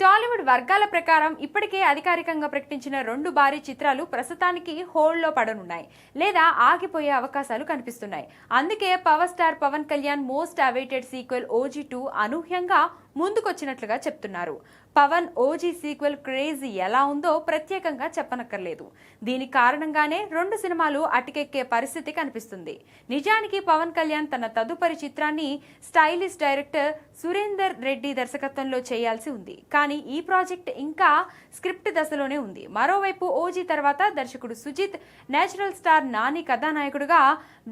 టాలీవుడ్ వర్గాల ప్రకారం ఇప్పటికే అధికారికంగా ప్రకటించిన 2 భారీ చిత్రాలు ప్రస్తుతానికి హోల్డ్లో పడనున్నాయి లేదా ఆగిపోయే అవకాశాలు కనిపిస్తున్నాయి. అందుకే power star Pawan Kalyan most awaited sequel OG2 అనూహ్యంగా ముందుకొచ్చినట్లుగా చెప్తున్నారు. పవన్ ఓజీ సీక్వెల్ క్రేజ్ ఎలా ఉందో ప్రత్యేకంగా చెప్పనక్కర్లేదు. దీని కారణంగానే 2 సినిమాలు అటకెక్కే పరిస్థితి కనిపిస్తుంది. నిజానికి పవన్ కళ్యాణ్ తన తదుపరి చిత్రాన్ని స్టైలిష్ డైరెక్టర్ సురేందర్ రెడ్డి దర్శకత్వంలో చేయాల్సి ఉంది. కానీ ఈ ప్రాజెక్ట్ ఇంకా స్క్రిప్ట్ దశలోనే ఉంది. మరోవైపు ఓజీ తర్వాత దర్శకుడు సుజిత్ నేచురల్ స్టార్ నాని కథానాయకుడుగా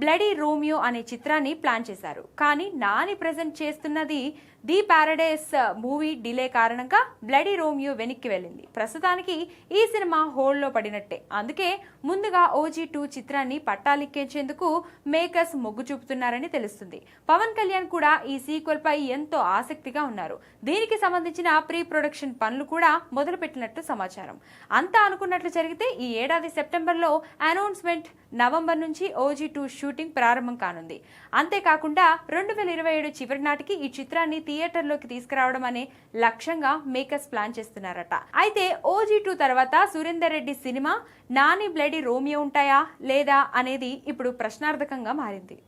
బ్లడీ రోమియో అనే చిత్రాన్ని ప్లాన్ చేశారు. కానీ నాని ప్రెజెంట్ చేస్తున్నది ది పారడైస్ మూవీ డిలే కారణంగా బ్లడీ రోమియో వెనక్కి వెళ్ళింది. ప్రస్తుతానికి ఈ సినిమా హోల్డ్లో పడినట్టే. అందుకే ముందుగా OG2 చిత్రాన్ని పట్టాలెక్కించేందుకు మేకర్స్ మొగ్గు చూపుతున్నారని తెలుస్తుంది. పవన్ కళ్యాణ్ కూడా ఈ సీక్వెల్ పై ఎంతో ఆసక్తిగా ఉన్నారు. దీనికి సంబంధించిన ప్రీ ప్రొడక్షన్ పనులు కూడా మొదలుపెట్టినట్టు సమాచారం. అంతా అనుకున్నట్లు జరిగితే ఈ ఏడాది సెప్టెంబర్లో అనౌన్స్మెంట్, నవంబర్ నుంచి OG2 షూటింగ్ ప్రారంభం కానుంది. అంతేకాకుండా 2027 చివరి నాటికి ఈ చిత్రాన్ని థియేటర్లోకి తీసుకురావడం అనే లక్ష్యంగా మేకర్స్ ప్లాన్ చేస్తున్నారట. అయితే OG2 తర్వాత Surender Reddy cinema, Nani bloody Romeo ఉంటాయా లేదా అనేది ఇప్పుడు ప్రశ్నార్థకంగా మారింది.